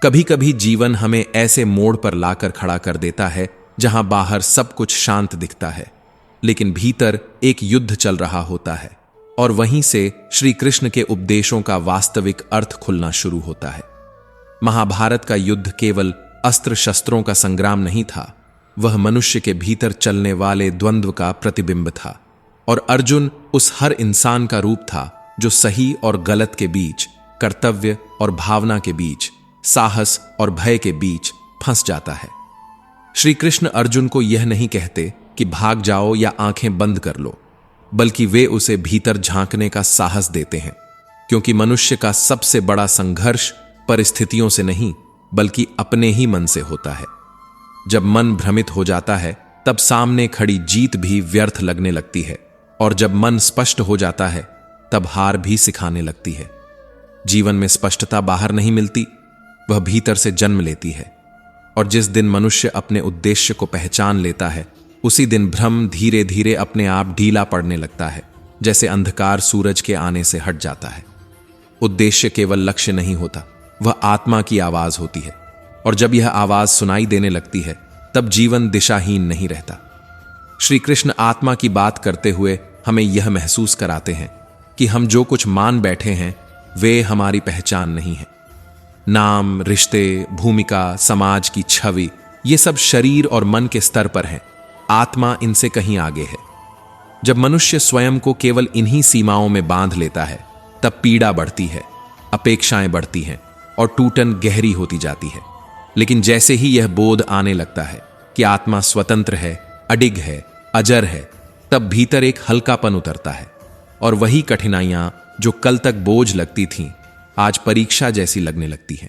कभी कभी जीवन हमें ऐसे मोड़ पर लाकर खड़ा कर देता है जहां बाहर सब कुछ शांत दिखता है, लेकिन भीतर एक युद्ध चल रहा होता है। और वहीं से श्री कृष्ण के उपदेशों का वास्तविक अर्थ खुलना शुरू होता है। महाभारत का युद्ध केवल अस्त्र शस्त्रों का संग्राम नहीं था, वह मनुष्य के भीतर चलने वाले द्वंद्व का प्रतिबिंब था। और अर्जुन उस हर इंसान का रूप था जो सही और गलत के बीच, कर्तव्य और भावना के बीच, साहस और भय के बीच फंस जाता है। श्री कृष्ण अर्जुन को यह नहीं कहते कि भाग जाओ या आंखें बंद कर लो, बल्कि वे उसे भीतर झांकने का साहस देते हैं, क्योंकि मनुष्य का सबसे बड़ा संघर्ष परिस्थितियों से नहीं बल्कि अपने ही मन से होता है। जब मन भ्रमित हो जाता है तब सामने खड़ी जीत भी व्यर्थ लगने लगती है, और जब मन स्पष्ट हो जाता है तब हार भी सिखाने लगती है। जीवन में स्पष्टता बाहर नहीं मिलती, वह भीतर से जन्म लेती है। और जिस दिन मनुष्य अपने उद्देश्य को पहचान लेता है, उसी दिन भ्रम धीरे धीरे अपने आप ढीला पड़ने लगता है, जैसे अंधकार सूरज के आने से हट जाता है। उद्देश्य केवल लक्ष्य नहीं होता, वह आत्मा की आवाज होती है, और जब यह आवाज सुनाई देने लगती है तब जीवन दिशाहीन नहीं रहता। श्री कृष्ण आत्मा की बात करते हुए हमें यह महसूस कराते हैं कि हम जो कुछ मान बैठे हैं वे हमारी पहचान नहीं है। नाम, रिश्ते, भूमिका, समाज की छवि, ये सब शरीर और मन के स्तर पर हैं। आत्मा इनसे कहीं आगे है। जब मनुष्य स्वयं को केवल इन्हीं सीमाओं में बांध लेता है तब पीड़ा बढ़ती है, अपेक्षाएं बढ़ती हैं और टूटन गहरी होती जाती है। लेकिन जैसे ही यह बोध आने लगता है कि आत्मा स्वतंत्र है, अडिग है, अजर है, तब भीतर एक हल्कापन उतरता है, और वही कठिनाइयां जो कल तक बोझ लगती थीं आज परीक्षा जैसी लगने लगती हैं।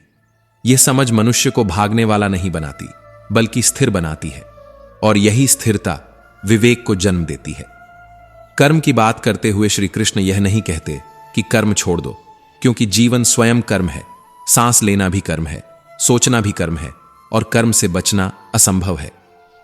यह समझ मनुष्य को भागने वाला नहीं बनाती बल्कि स्थिर बनाती है, और यही स्थिरता विवेक को जन्म देती है। कर्म की बात करते हुए श्री कृष्ण यह नहीं कहते कि कर्म छोड़ दो, क्योंकि जीवन स्वयं कर्म है। सांस लेना भी कर्म है, सोचना भी कर्म है, और कर्म से बचना असंभव है।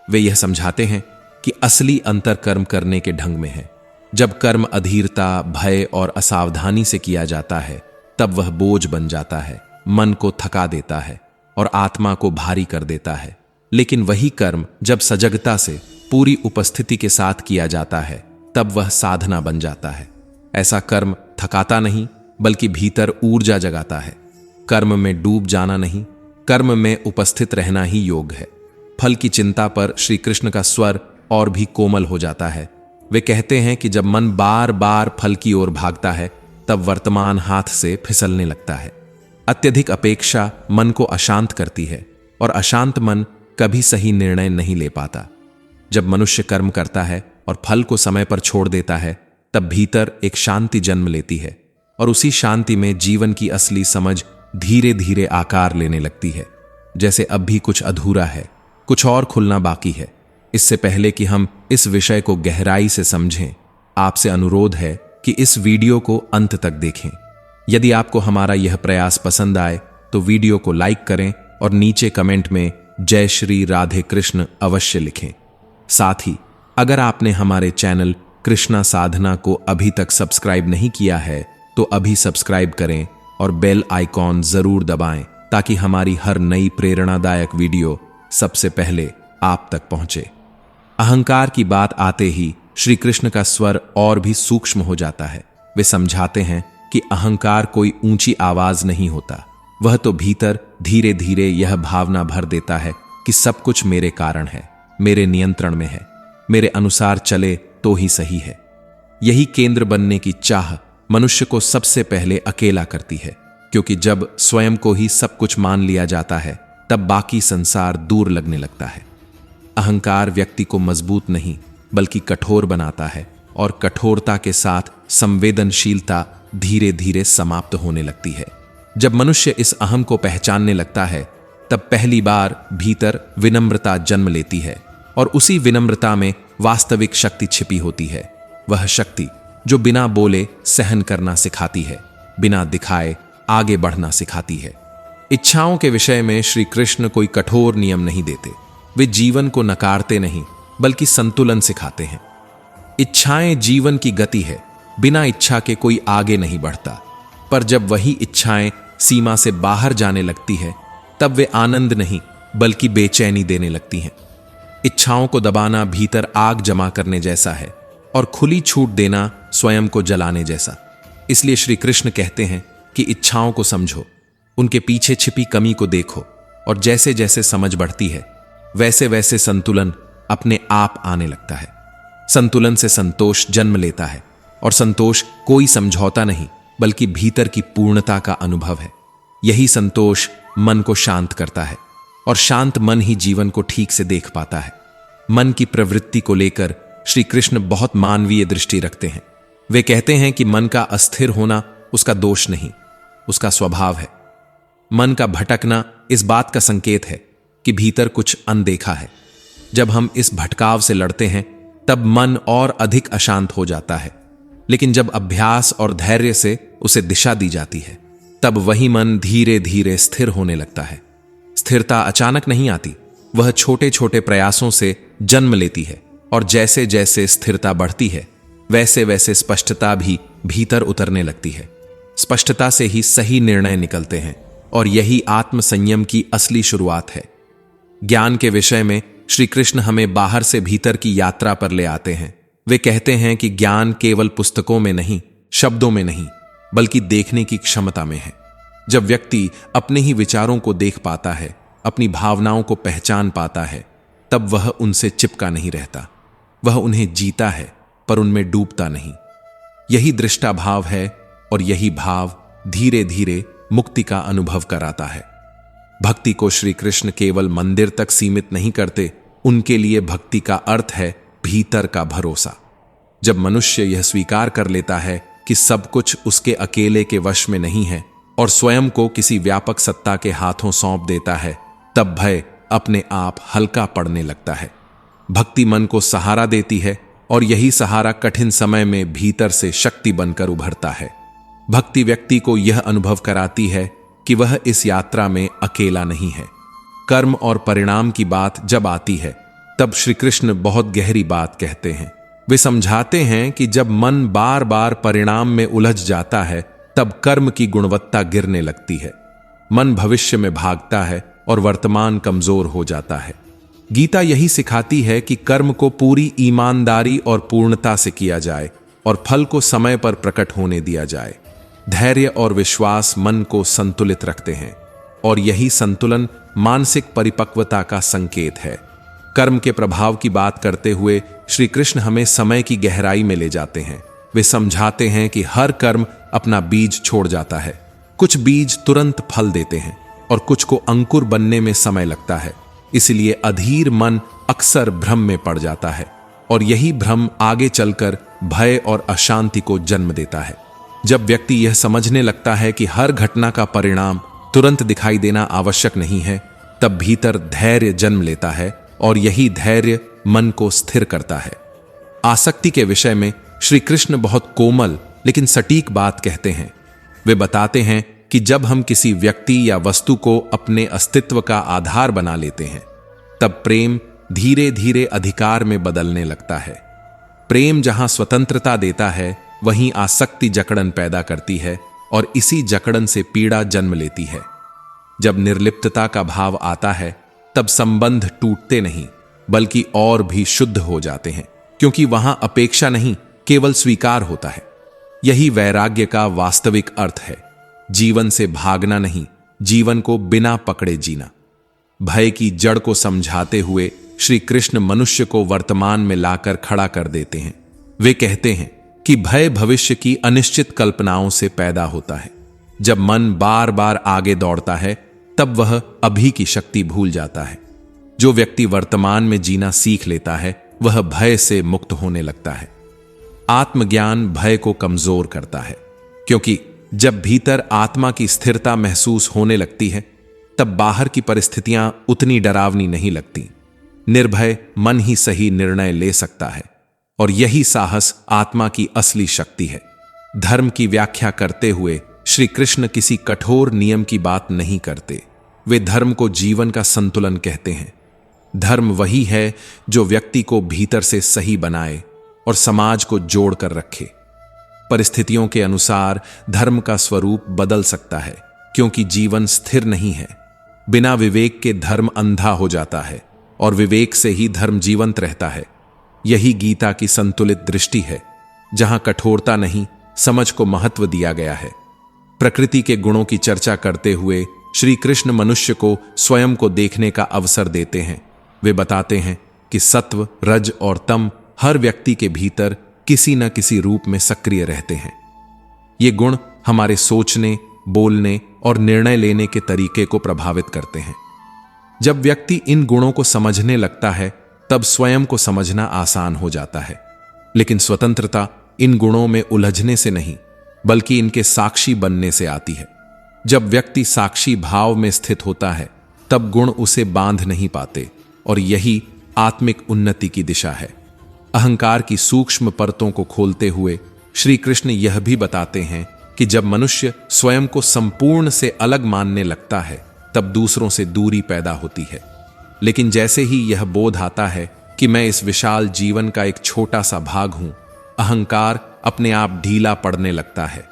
वे यह समझाते हैं कि असली अंतर कर्म करने के ढंग में है। जब कर्म अधीरता, भय और असावधानी से किया जाता है तब वह बोझ बन जाता है, मन को थका देता है और आत्मा को भारी कर देता है। लेकिन वही कर्म जब सजगता से, पूरी उपस्थिति के साथ किया जाता है तब वह साधना बन जाता है। ऐसा कर्म थकाता नहीं बल्कि भीतर ऊर्जा जगाता है। कर्म में डूब जाना नहीं, कर्म में उपस्थित रहना ही योग है। फल की चिंता पर श्री कृष्ण का स्वर और भी कोमल हो जाता है। वे कहते हैं कि जब मन बार बार फल की ओर भागता है तब वर्तमान हाथ से फिसलने लगता है। अत्यधिक अपेक्षा मन को अशांत करती है, और अशांत मन कभी सही निर्णय नहीं ले पाता। जब मनुष्य कर्म करता है और फल को समय पर छोड़ देता है तब भीतर एक शांति जन्म लेती है, और उसी शांति में जीवन की असली समझ धीरे धीरे आकार लेने लगती है। जैसे अब भी कुछ अधूरा है, कुछ और खुलना बाकी है। इससे पहले कि हम इस विषय को गहराई से समझें, आपसे अनुरोध है कि इस वीडियो को अंत तक देखें। यदि आपको हमारा यह प्रयास पसंद आए तो वीडियो को लाइक करें और नीचे कमेंट में जय श्री राधे कृष्ण अवश्य लिखें। साथ ही अगर आपने हमारे चैनल कृष्णा साधना को अभी तक सब्सक्राइब नहीं किया है तो अभी सब्सक्राइब करें और बेल आइकॉन जरूर दबाएं, ताकि हमारी हर नई प्रेरणादायक वीडियो सबसे पहले आप तक पहुंचे। अहंकार की बात आते ही श्री कृष्ण का स्वर और भी सूक्ष्म हो जाता है। वे समझाते हैं कि अहंकार कोई ऊंची आवाज नहीं होता, वह तो भीतर धीरे धीरे यह भावना भर देता है कि सब कुछ मेरे कारण है, मेरे नियंत्रण में है, मेरे अनुसार चले तो ही सही है। यही केंद्र बनने की चाह मनुष्य को सबसे पहले अकेला करती है, क्योंकि जब स्वयं को ही सब कुछ मान लिया जाता है तब बाकी संसार दूर लगने लगता है। अहंकार व्यक्ति को मजबूत नहीं बल्कि कठोर बनाता है, और कठोरता के साथ संवेदनशीलता धीरे धीरे समाप्त होने लगती है। जब मनुष्य इस अहम को पहचानने लगता है तब पहली बार भीतर विनम्रता जन्म लेती है, और उसी विनम्रता में वास्तविक शक्ति छिपी होती है। वह शक्ति जो बिना बोले सहन करना सिखाती है, बिना दिखाए आगे बढ़ना सिखाती है। इच्छाओं के विषय में श्री कृष्ण कोई कठोर नियम नहीं देते। वे जीवन को नकारते नहीं बल्कि संतुलन सिखाते हैं। इच्छाएं जीवन की गति है, बिना इच्छा के कोई आगे नहीं बढ़ता। पर जब वही इच्छाएं सीमा से बाहर जाने लगती है तब वे आनंद नहीं बल्कि बेचैनी देने लगती हैं। इच्छाओं को दबाना भीतर आग जमा करने जैसा है और खुली छूट देना स्वयं को जलाने जैसा। इसलिए श्री कृष्ण कहते हैं कि इच्छाओं को समझो, उनके पीछे छिपी कमी को देखो, और जैसे जैसे समझ बढ़ती है वैसे वैसे संतुलन अपने आप आने लगता है। संतुलन से संतोष जन्म लेता है, और संतोष कोई समझौता नहीं बल्कि भीतर की पूर्णता का अनुभव है। यही संतोष मन को शांत करता है, और शांत मन ही जीवन को ठीक से देख पाता है। मन की प्रवृत्ति को लेकर श्री कृष्ण बहुत मानवीय दृष्टि रखते हैं। वे कहते हैं कि मन का अस्थिर होना उसका दोष नहीं, उसका स्वभाव है। मन का भटकना इस बात का संकेत है कि भीतर कुछ अनदेखा है। जब हम इस भटकाव से लड़ते हैं तब मन और अधिक अशांत हो जाता है, लेकिन जब अभ्यास और धैर्य से उसे दिशा दी जाती है तब वही मन धीरे धीरे स्थिर होने लगता है। स्थिरता अचानक नहीं आती, वह छोटे छोटे प्रयासों से जन्म लेती है, और जैसे जैसे स्थिरता बढ़ती है वैसे वैसे स्पष्टता भी भीतर उतरने लगती है। स्पष्टता से ही सही निर्णय निकलते हैं, और यही आत्म संयम की असली शुरुआत है। ज्ञान के विषय में श्री कृष्ण हमें बाहर से भीतर की यात्रा पर ले आते हैं। वे कहते हैं कि ज्ञान केवल पुस्तकों में नहीं, शब्दों में नहीं, बल्कि देखने की क्षमता में है। जब व्यक्ति अपने ही विचारों को देख पाता है, अपनी भावनाओं को पहचान पाता है, तब वह उनसे चिपका नहीं रहता। वह उन्हें जीता है पर उनमें डूबता नहीं। यही दृष्टा भाव है, और यही भाव धीरे धीरे मुक्ति का अनुभव कराता है। भक्ति को श्री कृष्ण केवल मंदिर तक सीमित नहीं करते। उनके लिए भक्ति का अर्थ है भीतर का भरोसा। जब मनुष्य यह स्वीकार कर लेता है कि सब कुछ उसके अकेले के वश में नहीं है और स्वयं को किसी व्यापक सत्ता के हाथों सौंप देता है, तब भय अपने आप हल्का पड़ने लगता है। भक्ति मन को सहारा देती है, और यही सहारा कठिन समय में भीतर से शक्ति बनकर उभरता है। भक्ति व्यक्ति को यह अनुभव कराती है कि वह इस यात्रा में अकेला नहीं है। कर्म और परिणाम की बात जब आती है तब श्री कृष्ण बहुत गहरी बात कहते हैं। वे समझाते हैं कि जब मन बार बार परिणाम में उलझ जाता है तब कर्म की गुणवत्ता गिरने लगती है। मन भविष्य में भागता है और वर्तमान कमजोर हो जाता है। गीता यही सिखाती है कि कर्म को पूरी ईमानदारी और पूर्णता से किया जाए और फल को समय पर प्रकट होने दिया जाए। धैर्य और विश्वास मन को संतुलित रखते हैं, और यही संतुलन मानसिक परिपक्वता का संकेत है। कर्म के प्रभाव की बात करते हुए श्री कृष्ण हमें समय की गहराई में ले जाते हैं। वे समझाते हैं कि हर कर्म अपना बीज छोड़ जाता है। कुछ बीज तुरंत फल देते हैं और कुछ को अंकुर बनने में समय लगता है। इसलिए अधीर मन अक्सर भ्रम में पड़ जाता है, और यही भ्रम आगे चलकर भय और अशांति को जन्म देता है। जब व्यक्ति यह समझने लगता है कि हर घटना का परिणाम तुरंत दिखाई देना आवश्यक नहीं है, तब भीतर धैर्य जन्म लेता है, और यही धैर्य मन को स्थिर करता है। आसक्ति के विषय में श्री कृष्ण बहुत कोमल लेकिन सटीक बात कहते हैं। वे बताते हैं कि जब हम किसी व्यक्ति या वस्तु को अपने अस्तित्व का आधार बना लेते हैं, तब प्रेम धीरे धीरे अधिकार में बदलने लगता है। प्रेम जहां स्वतंत्रता देता है, वहीं आसक्ति जकड़न पैदा करती है, और इसी जकड़न से पीड़ा जन्म लेती है। जब निर्लिप्तता का भाव आता है, तब संबंध टूटते नहीं बल्कि और भी शुद्ध हो जाते हैं, क्योंकि वहां अपेक्षा नहीं, केवल स्वीकार होता है। यही वैराग्य का वास्तविक अर्थ है। जीवन से भागना नहीं, जीवन को बिना पकड़े जीना। भय की जड़ को समझाते हुए श्री कृष्ण मनुष्य को वर्तमान में लाकर खड़ा कर देते हैं। वे कहते हैं कि भय भविष्य की अनिश्चित कल्पनाओं से पैदा होता है। जब मन बार बार आगे दौड़ता है, तब वह अभी की शक्ति भूल जाता है। जो व्यक्ति वर्तमान में जीना सीख लेता है, वह भय से मुक्त होने लगता है। आत्मज्ञान भय को कमजोर करता है, क्योंकि जब भीतर आत्मा की स्थिरता महसूस होने लगती है, तब बाहर की परिस्थितियां उतनी डरावनी नहीं लगती। निर्भय मन ही सही निर्णय ले सकता है, और यही साहस आत्मा की असली शक्ति है। धर्म की व्याख्या करते हुए श्री कृष्ण किसी कठोर नियम की बात नहीं करते। वे धर्म को जीवन का संतुलन कहते हैं। धर्म वही है जो व्यक्ति को भीतर से सही बनाए और समाज को जोड़ कर रखे। परिस्थितियों के अनुसार धर्म का स्वरूप बदल सकता है, क्योंकि जीवन स्थिर नहीं है। बिना विवेक के धर्म अंधा हो जाता है और विवेक से ही धर्म जीवंत रहता है। यही गीता की संतुलित दृष्टि है, जहां कठोरता नहीं, समझ को महत्व दिया गया है। प्रकृति के गुणों की चर्चा करते हुए श्री कृष्ण मनुष्य को स्वयं को देखने का अवसर देते हैं। वे बताते हैं कि सत्व, रज और तम हर व्यक्ति के भीतर किसी न किसी रूप में सक्रिय रहते हैं। ये गुण हमारे सोचने, बोलने और निर्णय लेने के तरीके को प्रभावित करते हैं। जब व्यक्ति इन गुणों को समझने लगता है, तब स्वयं को समझना आसान हो जाता है। लेकिन स्वतंत्रता इन गुणों में उलझने से नहीं, बल्कि इनके साक्षी बनने से आती है। जब व्यक्ति साक्षी भाव में स्थित होता है, तब गुण उसे बांध नहीं पाते, और यही आत्मिक उन्नति की दिशा है। अहंकार की सूक्ष्म परतों को खोलते हुए श्री कृष्ण यह भी बताते हैं कि जब मनुष्य स्वयं को संपूर्ण से अलग मानने लगता है, तब दूसरों से दूरी पैदा होती है। लेकिन जैसे ही यह बोध आता है कि मैं इस विशाल जीवन का एक छोटा सा भाग हूं, अहंकार अपने आप ढीला पड़ने लगता है।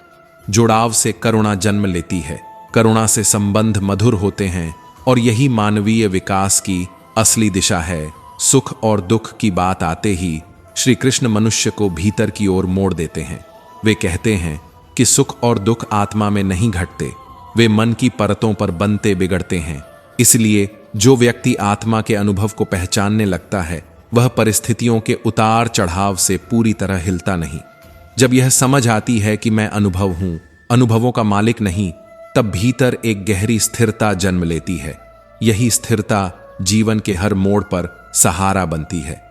जुड़ाव से करुणा जन्म लेती है, करुणा से संबंध मधुर होते हैं, और यही मानवीय विकास की असली दिशा है। सुख और दुख की बात आते ही श्री कृष्ण मनुष्य को भीतर की ओर मोड़ देते हैं। वे कहते हैं कि सुख और दुख आत्मा में नहीं घटते, वे मन की परतों पर बनते बिगड़ते हैं। इसलिए जो व्यक्ति आत्मा के अनुभव को पहचानने लगता है, वह परिस्थितियों के उतार चढ़ाव से पूरी तरह हिलता नहीं। जब यह समझ आती है कि मैं अनुभव हूं, अनुभवों का मालिक नहीं, तब भीतर एक गहरी स्थिरता जन्म लेती है। यही स्थिरता जीवन के हर मोड़ पर सहारा बनती है।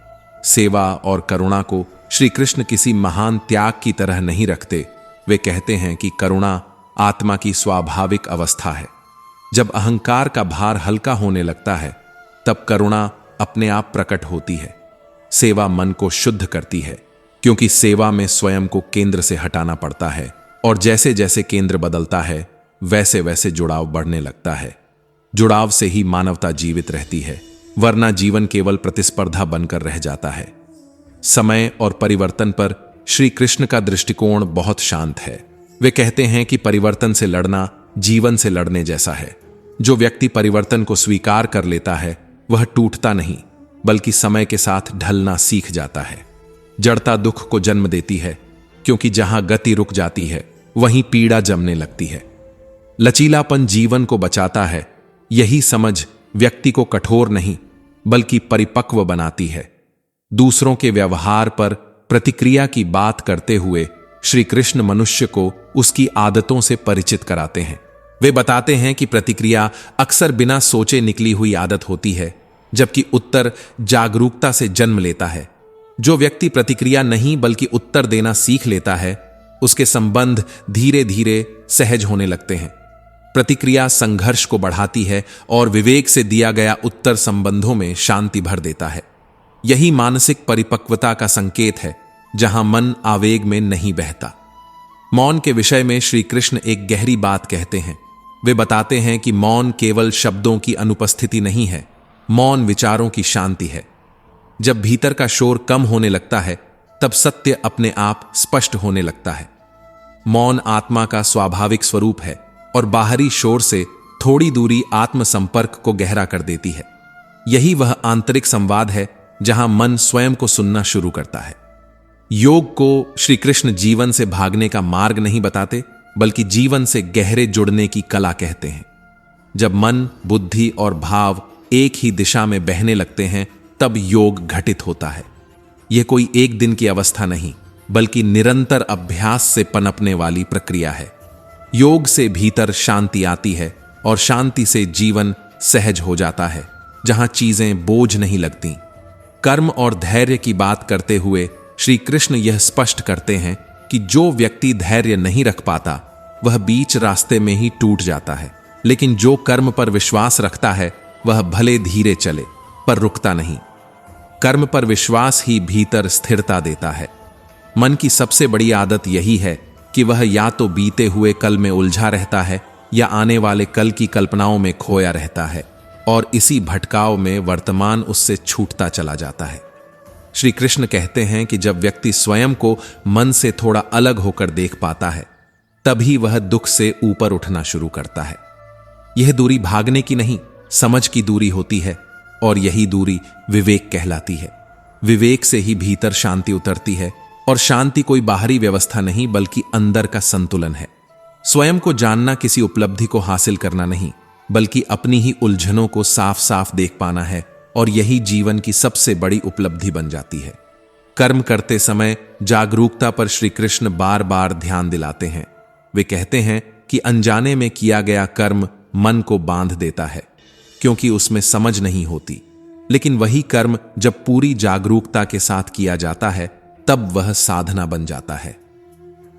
सेवा और करुणा को श्री कृष्ण किसी महान त्याग की तरह नहीं रखते। वे कहते हैं कि करुणा आत्मा की स्वाभाविक अवस्था है। जब अहंकार का भार हल्का होने लगता है, तब करुणा अपने आप प्रकट होती है। सेवा मन को शुद्ध करती है, क्योंकि सेवा में स्वयं को केंद्र से हटाना पड़ता है, और जैसे जैसे केंद्र बदलता है, वैसे वैसे जुड़ाव बढ़ने लगता है। जुड़ाव से ही मानवता जीवित रहती है, वरना जीवन केवल प्रतिस्पर्धा बनकर रह जाता है। समय और परिवर्तन पर श्री कृष्ण का दृष्टिकोण बहुत शांत है। वे कहते हैं कि परिवर्तन से लड़ना जीवन से लड़ने जैसा है। जो व्यक्ति परिवर्तन को स्वीकार कर लेता है, वह टूटता नहीं, बल्कि समय के साथ ढलना सीख जाता है। जड़ता दुख को जन्म देती है, क्योंकि जहां गति रुक जाती है, वहीं पीड़ा जमने लगती है। लचीलापन जीवन को बचाता है। यही समझ व्यक्ति को कठोर नहीं, बल्कि परिपक्व बनाती है। दूसरों के व्यवहार पर प्रतिक्रिया की बात करते हुए श्री कृष्ण मनुष्य को उसकी आदतों से परिचित कराते हैं। वे बताते हैं कि प्रतिक्रिया अक्सर बिना सोचे निकली हुई आदत होती है, जबकि उत्तर जागरूकता से जन्म लेता है। जो व्यक्ति प्रतिक्रिया नहीं बल्कि उत्तर देना सीख लेता है, उसके संबंध धीरे धीरे सहज होने लगते हैं। प्रतिक्रिया संघर्ष को बढ़ाती है, और विवेक से दिया गया उत्तर संबंधों में शांति भर देता है। यही मानसिक परिपक्वता का संकेत है, जहां मन आवेग में नहीं बहता। मौन के विषय में श्री कृष्ण एक गहरी बात कहते हैं। वे बताते हैं कि मौन केवल शब्दों की अनुपस्थिति नहीं है, मौन विचारों की शांति है। जब भीतर का शोर कम होने लगता है, तब सत्य अपने आप स्पष्ट होने लगता है। मौन आत्मा का स्वाभाविक स्वरूप है, और बाहरी शोर से थोड़ी दूरी आत्म संपर्क को गहरा कर देती है। यही वह आंतरिक संवाद है, जहां मन स्वयं को सुनना शुरू करता है। योग को श्री कृष्ण जीवन से भागने का मार्ग नहीं बताते, बल्कि जीवन से गहरे जुड़ने की कला कहते हैं। जब मन, बुद्धि और भाव एक ही दिशा में बहने लगते हैं, तब योग घटित होता है। यह कोई एक दिन की अवस्था नहीं, बल्कि निरंतर अभ्यास से पनपने वाली प्रक्रिया है। योग से भीतर शांति आती है, और शांति से जीवन सहज हो जाता है, जहां चीजें बोझ नहीं लगती। कर्म और धैर्य की बात करते हुए श्री कृष्ण यह स्पष्ट करते हैं कि जो व्यक्ति धैर्य नहीं रख पाता, वह बीच रास्ते में ही टूट जाता है। लेकिन जो कर्म पर विश्वास रखता है, वह भले धीरे चले, पर रुकता नहीं। कर्म पर विश्वास ही भीतर स्थिरता देता है। मन की सबसे बड़ी आदत यही है कि वह या तो बीते हुए कल में उलझा रहता है, या आने वाले कल की कल्पनाओं में खोया रहता है, और इसी भटकाव में वर्तमान उससे छूटता चला जाता है। श्री कृष्ण कहते हैं कि जब व्यक्ति स्वयं को मन से थोड़ा अलग होकर देख पाता है, तभी वह दुख से ऊपर उठना शुरू करता है। यह दूरी भागने की नहीं, समझ की दूरी होती है और यही दूरी विवेक कहलाती है। विवेक से ही भीतर शांति उतरती है और शांति कोई बाहरी व्यवस्था नहीं बल्कि अंदर का संतुलन है। स्वयं को जानना किसी उपलब्धि को हासिल करना नहीं बल्कि अपनी ही उलझनों को साफ साफ देख पाना है और यही जीवन की सबसे बड़ी उपलब्धि बन जाती है। कर्म करते समय जागरूकता पर श्री कृष्ण बार बार ध्यान दिलाते हैं। वे कहते हैं कि अनजाने में किया गया कर्म मन को बांध देता है क्योंकि उसमें समझ नहीं होती, लेकिन वही कर्म जब पूरी जागरूकता के साथ किया जाता है तब वह साधना बन जाता है।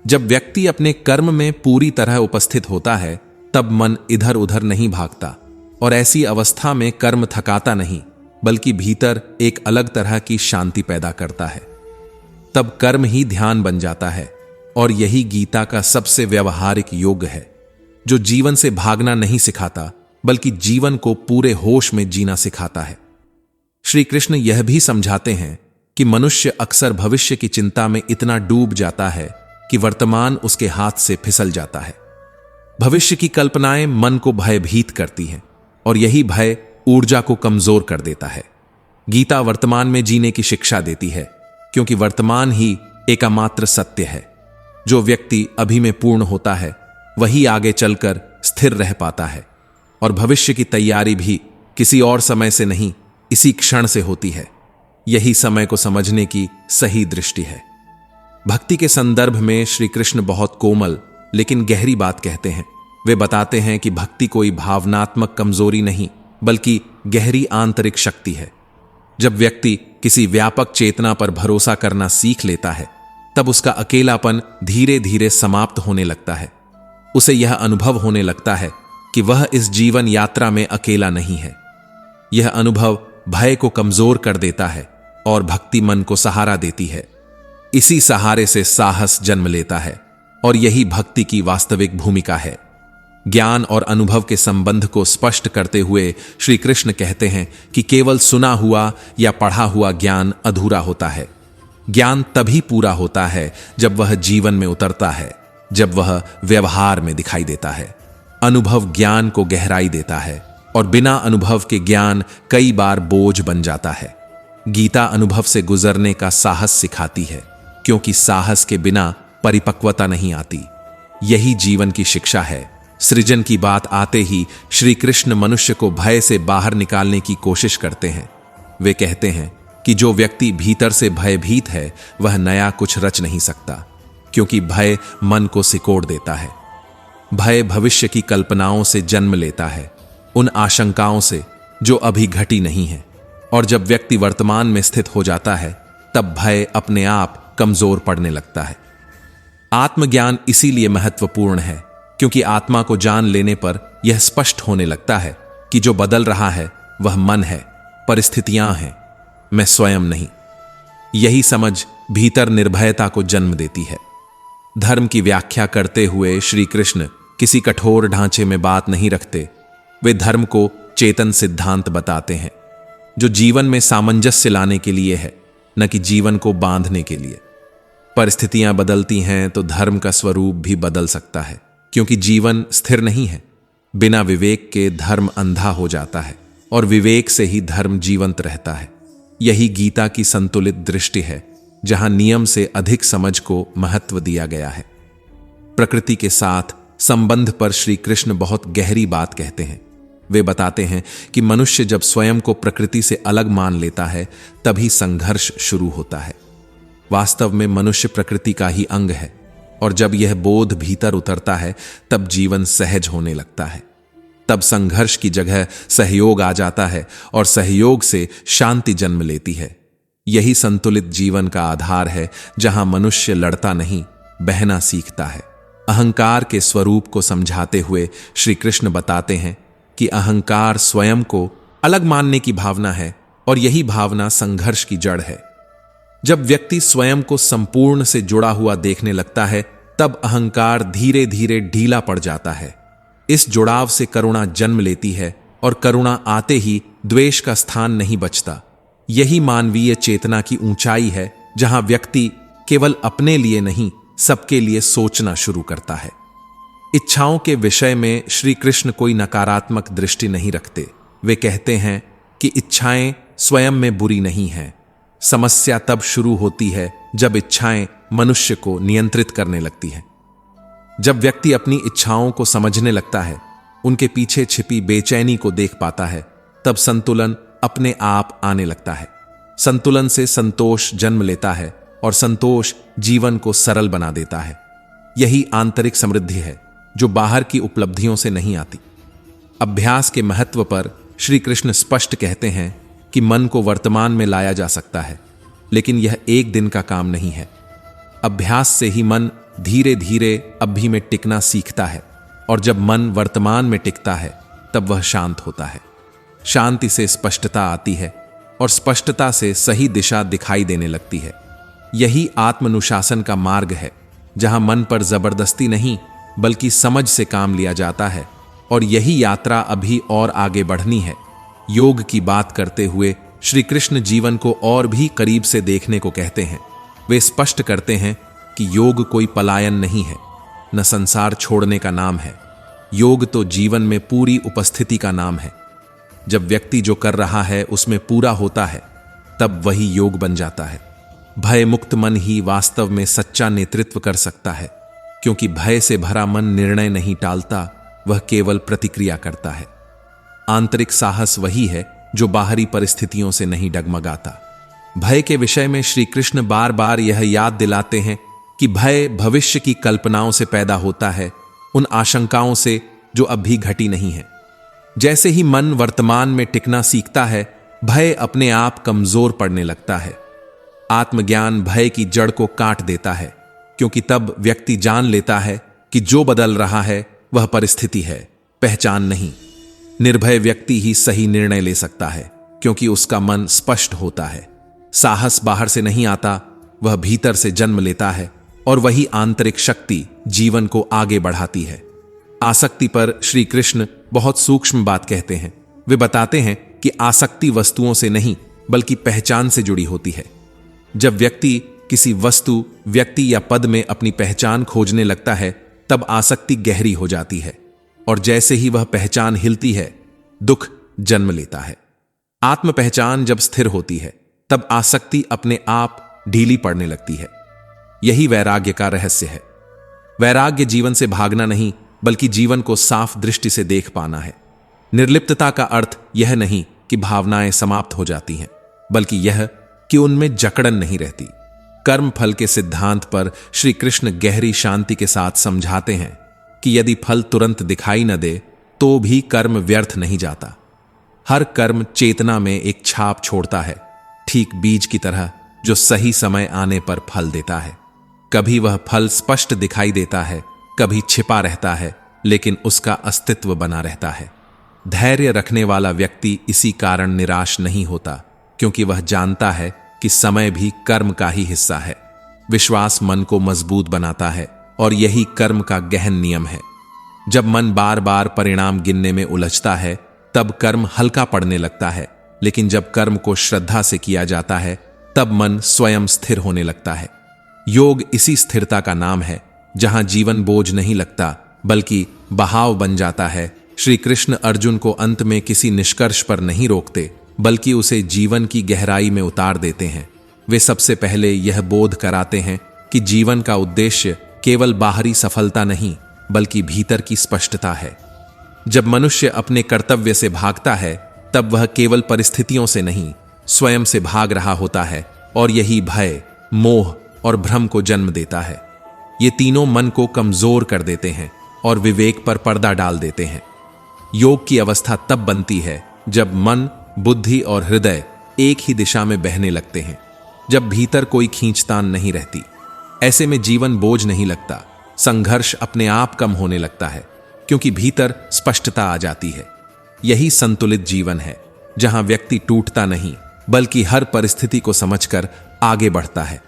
जब व्यक्ति अपने कर्म में पूरी तरह उपस्थित होता है तब मन इधर उधर नहीं भागता और ऐसी अवस्था में कर्म थकाता नहीं बल्कि भीतर एक अलग तरह की शांति पैदा करता है। तब कर्म ही ध्यान बन जाता है और यही गीता का सबसे व्यवहारिक योग है, जो जीवन से भागना नहीं सिखाता बल्कि जीवन को पूरे होश में जीना सिखाता है। श्री कृष्ण यह भी समझाते हैं कि मनुष्य अक्सर भविष्य की चिंता में इतना डूब जाता है कि वर्तमान उसके हाथ से फिसल जाता है। भविष्य की कल्पनाएं मन को भयभीत करती हैं और यही भय ऊर्जा को कमजोर कर देता है। गीता वर्तमान में जीने की शिक्षा देती है क्योंकि वर्तमान ही एकमात्र सत्य है। जो व्यक्ति अभी में पूर्ण होता है वही आगे चलकर स्थिर रह पाता है और भविष्य की तैयारी भी किसी और समय से नहीं, इसी क्षण से होती है। यही समय को समझने की सही दृष्टि है। भक्ति के संदर्भ में श्री कृष्ण बहुत कोमल लेकिन गहरी बात कहते हैं। वे बताते हैं कि भक्ति कोई भावनात्मक कमजोरी नहीं बल्कि गहरी आंतरिक शक्ति है। जब व्यक्ति किसी व्यापक चेतना पर भरोसा करना सीख लेता है तब उसका अकेलापन धीरे धीरे समाप्त होने लगता है। उसे यह अनुभव होने लगता है कि वह इस जीवन यात्रा में अकेला नहीं है। यह अनुभव भय को कमजोर कर देता है और भक्ति मन को सहारा देती है। इसी सहारे से साहस जन्म लेता है और यही भक्ति की वास्तविक भूमिका है। ज्ञान और अनुभव के संबंध को स्पष्ट करते हुए श्री कृष्ण कहते हैं कि केवल सुना हुआ या पढ़ा हुआ ज्ञान अधूरा होता है। ज्ञान तभी पूरा होता है जब वह जीवन में उतरता है, जब वह व्यवहार में दिखाई देता है। अनुभव ज्ञान को गहराई देता है और बिना अनुभव के ज्ञान कई बार बोझ बन जाता है। गीता अनुभव से गुजरने का साहस सिखाती है क्योंकि साहस के बिना परिपक्वता नहीं आती। यही जीवन की शिक्षा है। सृजन की बात आते ही श्री कृष्ण मनुष्य को भय से बाहर निकालने की कोशिश करते हैं। वे कहते हैं कि जो व्यक्ति भीतर से भयभीत है वह नया कुछ रच नहीं सकता क्योंकि भय मन को सिकोड़ देता है। भय भविष्य की कल्पनाओं से जन्म लेता है, उन आशंकाओं से जो अभी घटी नहीं है, और जब व्यक्ति वर्तमान में स्थित हो जाता है तब भय अपने आप कमजोर पड़ने लगता है। आत्मज्ञान इसीलिए महत्वपूर्ण है क्योंकि आत्मा को जान लेने पर यह स्पष्ट होने लगता है कि जो बदल रहा है वह मन है, परिस्थितियां हैं, मैं स्वयं नहीं। यही समझ भीतर निर्भयता को जन्म देती है। धर्म की व्याख्या करते हुए श्री कृष्ण किसी कठोर ढांचे में बात नहीं रखते। वे धर्म को चेतन सिद्धांत बताते हैं जो जीवन में सामंजस्य लाने के लिए है, न कि जीवन को बांधने के लिए। परिस्थितियां बदलती हैं तो धर्म का स्वरूप भी बदल सकता है क्योंकि जीवन स्थिर नहीं है। बिना विवेक के धर्म अंधा हो जाता है और विवेक से ही धर्म जीवंत रहता है। यही गीता की संतुलित दृष्टि है जहां नियम से अधिक समझ को महत्व दिया गया है। प्रकृति के साथ संबंध पर श्री कृष्ण बहुत गहरी बात कहते हैं। वे बताते हैं कि मनुष्य जब स्वयं को प्रकृति से अलग मान लेता है तभी संघर्ष शुरू होता है। वास्तव में मनुष्य प्रकृति का ही अंग है और जब यह बोध भीतर उतरता है तब जीवन सहज होने लगता है। तब संघर्ष की जगह सहयोग आ जाता है और सहयोग से शांति जन्म लेती है। यही संतुलित जीवन का आधार है जहां मनुष्य लड़ता नहीं, बहना सीखता है। अहंकार के स्वरूप को समझाते हुए श्री कृष्ण बताते हैं कि अहंकार स्वयं को अलग मानने की भावना है और यही भावना संघर्ष की जड़ है। जब व्यक्ति स्वयं को संपूर्ण से जुड़ा हुआ देखने लगता है तब अहंकार धीरे धीरे ढीला पड़ जाता है। इस जुड़ाव से करुणा जन्म लेती है और करुणा आते ही द्वेष का स्थान नहीं बचता। यही मानवीय चेतना की ऊंचाई है जहां व्यक्ति केवल अपने लिए नहीं, सबके लिए सोचना शुरू करता है। इच्छाओं के विषय में श्री कृष्ण कोई नकारात्मक दृष्टि नहीं रखते। वे कहते हैं कि इच्छाएं स्वयं में बुरी नहीं हैं। समस्या तब शुरू होती है जब इच्छाएं मनुष्य को नियंत्रित करने लगती हैं। जब व्यक्ति अपनी इच्छाओं को समझने लगता है, उनके पीछे छिपी बेचैनी को देख पाता है, तब संतुलन अपने आप आने लगता है। संतुलन से संतोष जन्म लेता है और संतोष जीवन को सरल बना देता है। यही आंतरिक समृद्धि है जो बाहर की उपलब्धियों से नहीं आती। अभ्यास के महत्व पर श्री कृष्ण स्पष्ट कहते हैं कि मन को वर्तमान में लाया जा सकता है, लेकिन यह एक दिन का काम नहीं है। अभ्यास से ही मन धीरे धीरे अभी में टिकना सीखता है, और जब मन वर्तमान में टिकता है तब वह शांत होता है। शांति से स्पष्टता आती है और स्पष्टता से सही दिशा दिखाई देने लगती है। यही आत्मानुशासन का मार्ग है, जहां मन पर जबरदस्ती नहीं बल्कि समझ से काम लिया जाता है, और यही यात्रा अभी और आगे बढ़नी है। योग की बात करते हुए श्री कृष्ण जीवन को और भी करीब से देखने को कहते हैं। वे स्पष्ट करते हैं कि योग कोई पलायन नहीं है, न संसार छोड़ने का नाम है। योग तो जीवन में पूरी उपस्थिति का नाम है। जब व्यक्ति जो कर रहा है उसमें पूरा होता है, तब वही योग बन जाता है। भय मुक्त मन ही वास्तव में सच्चा नेतृत्व कर सकता है, क्योंकि भय से भरा मन निर्णय नहीं टालता, वह केवल प्रतिक्रिया करता है। आंतरिक साहस वही है जो बाहरी परिस्थितियों से नहीं डगमगाता। भय के विषय में श्री कृष्ण बार बार यह याद दिलाते हैं कि भय भविष्य की कल्पनाओं से पैदा होता है, उन आशंकाओं से जो अभी घटी नहीं है। जैसे ही मन वर्तमान में टिकना सीखता है, भय अपने आप कमजोर पड़ने लगता है। आत्मज्ञान भय की जड़ को काट देता है, क्योंकि तब व्यक्ति जान लेता है कि जो बदल रहा है वह परिस्थिति है, पहचान नहीं। निर्भय व्यक्ति ही सही निर्णय ले सकता है, क्योंकि उसका मन स्पष्ट होता है। साहस बाहर से नहीं आता, वह भीतर से जन्म लेता है, और वही आंतरिक शक्ति जीवन को आगे बढ़ाती है। आसक्ति पर श्री कृष्ण बहुत सूक्ष्म बात कहते हैं। वे बताते हैं कि आसक्ति वस्तुओं से नहीं बल्कि पहचान से जुड़ी होती है। जब व्यक्ति किसी वस्तु, व्यक्ति या पद में अपनी पहचान खोजने लगता है, तब आसक्ति गहरी हो जाती है, और जैसे ही वह पहचान हिलती है, दुख जन्म लेता है। आत्म पहचान जब स्थिर होती है, तब आसक्ति अपने आप ढीली पड़ने लगती है। यही वैराग्य का रहस्य है। वैराग्य जीवन से भागना नहीं बल्कि जीवन को साफ दृष्टि से देख पाना है। निर्लिप्तता का अर्थ यह नहीं कि भावनाएं समाप्त हो जाती हैं, बल्कि यह कि उनमें जकड़न नहीं रहती। कर्म फल के सिद्धांत पर श्री कृष्ण गहरी शांति के साथ समझाते हैं कि यदि फल तुरंत दिखाई न दे तो भी कर्म व्यर्थ नहीं जाता। हर कर्म चेतना में एक छाप छोड़ता है, ठीक बीज की तरह जो सही समय आने पर फल देता है। कभी वह फल स्पष्ट दिखाई देता है, कभी छिपा रहता है, लेकिन उसका अस्तित्व बना रहता है। धैर्य रखने वाला व्यक्ति इसी कारण निराश नहीं होता, क्योंकि वह जानता है कि समय भी कर्म का ही हिस्सा है। विश्वास मन को मजबूत बनाता है, और यही कर्म का गहन नियम है। जब मन बार बार परिणाम गिनने में उलझता है, तब कर्म हल्का पड़ने लगता है, लेकिन जब कर्म को श्रद्धा से किया जाता है, तब मन स्वयं स्थिर होने लगता है। योग इसी स्थिरता का नाम है, जहां जीवन बोझ नहीं लगता बल्कि बहाव बन जाता है। श्री कृष्ण अर्जुन को अंत में किसी निष्कर्ष पर नहीं रोकते, बल्कि उसे जीवन की गहराई में उतार देते हैं। वे सबसे पहले यह बोध कराते हैं कि जीवन का उद्देश्य केवल बाहरी सफलता नहीं बल्कि भीतर की स्पष्टता है। जब मनुष्य अपने कर्तव्य से भागता है, तब वह केवल परिस्थितियों से नहीं स्वयं से भाग रहा होता है, और यही भय, मोह और भ्रम को जन्म देता है। ये तीनों मन को कमजोर कर देते हैं और विवेक पर पर्दा डाल देते हैं। योग की अवस्था तब बनती है जब मन, बुद्धि और हृदय एक ही दिशा में बहने लगते हैं, जब भीतर कोई खींचतान नहीं रहती। ऐसे में जीवन बोझ नहीं लगता, संघर्ष अपने आप कम होने लगता है, क्योंकि भीतर स्पष्टता आ जाती है। यही संतुलित जीवन है, जहां व्यक्ति टूटता नहीं बल्कि हर परिस्थिति को समझकर आगे बढ़ता है।